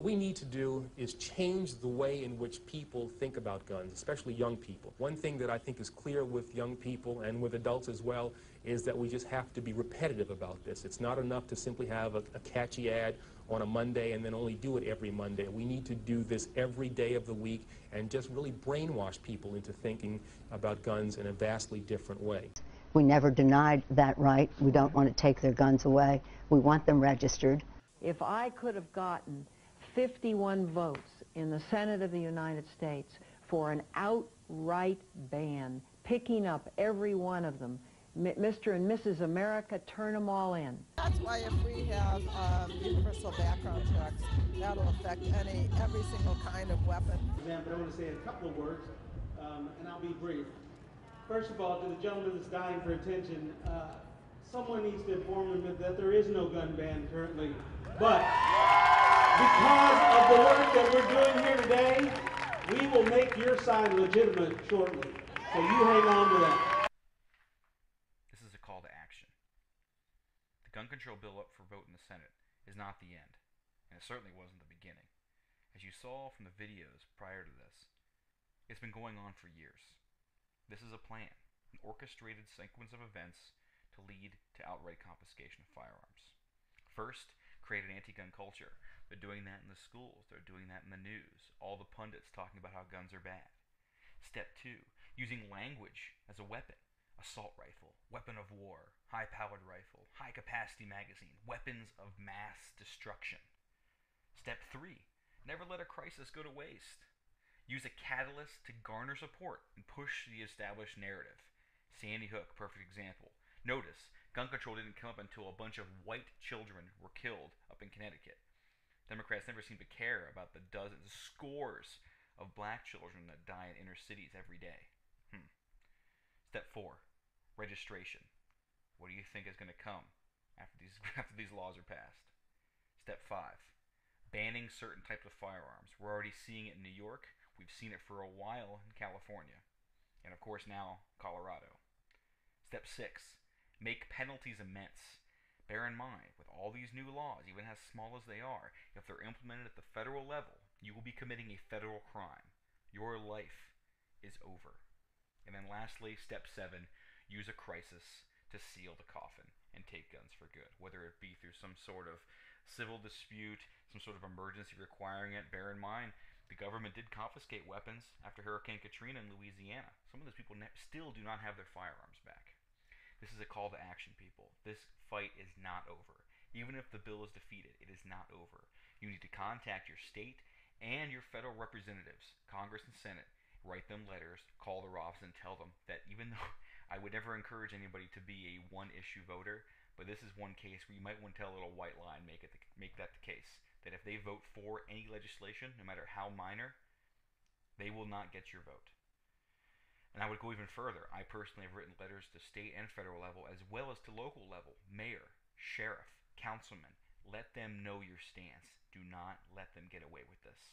we need to do is change the way in which people think about guns, especially young people. One thing that I think is clear with young people and with adults as well is that we just have to be repetitive about this. It's not enough to simply have a catchy ad on a Monday and then only do it every Monday. We need to do this every day of the week and just really brainwash people into thinking about guns in a vastly different way. We never denied that right. We don't want to take their guns away. We want them registered. If I could have gotten 51 votes in the Senate of the United States for an outright ban, picking up every one of them, Mr. and Mrs. America, turn them all in. That's why if we have universal background checks, that'll affect every single kind of weapon. But I want to say a couple of words, and I'll be brief. First of all, to the gentleman that's dying for attention, someone needs to inform him that there is no gun ban currently. But because of the work that we're doing here today, we will make your side legitimate shortly. So you hang on to that. This is a call to action. The gun control bill up for vote in the Senate is not the end, and it certainly wasn't the beginning. As you saw from the videos prior to this, it's been going on for years. This is a plan, an orchestrated sequence of events to lead to outright confiscation of firearms. First, create an anti-gun culture. They're doing that in the schools. They're doing that in the news. All the pundits talking about how guns are bad. Step 2, using language as a weapon. Assault rifle, weapon of war, high-powered rifle, high-capacity magazine, weapons of mass destruction. Step 3, never let a crisis go to waste. Use a catalyst to garner support and push the established narrative. Sandy Hook, perfect example. Notice, gun control didn't come up until a bunch of white children were killed up in Connecticut. Democrats never seem to care about the dozens, scores of black children that die in inner cities every day. Step 4, registration. What do you think is going to come after these laws are passed? Step 5, banning certain types of firearms. We're already seeing it in New York. We've seen it for a while in California. And of course now, Colorado. Step 6, make penalties immense. Bear in mind, with all these new laws, even as small as they are, if they're implemented at the federal level, you will be committing a federal crime. Your life is over. And then lastly, step 7, use a crisis to seal the coffin and take guns for good. Whether it be through some sort of civil dispute, some sort of emergency requiring it. Bear in mind, the government did confiscate weapons after Hurricane Katrina in Louisiana. Some of those people still do not have their firearms back. This is a call to action, people. This fight is not over. Even if the bill is defeated, it is not over. You need to contact your state and your federal representatives, Congress and Senate, write them letters, call their office, and tell them that even though I would never encourage anybody to be a one-issue voter, but this is one case where you might want to tell a little white lie and make that the case. That if they vote for any legislation, no matter how minor, they will not get your vote. And I would go even further. I personally have written letters to state and federal level, as well as to local level, mayor, sheriff, councilman. Let them know your stance. Do not let them get away with this.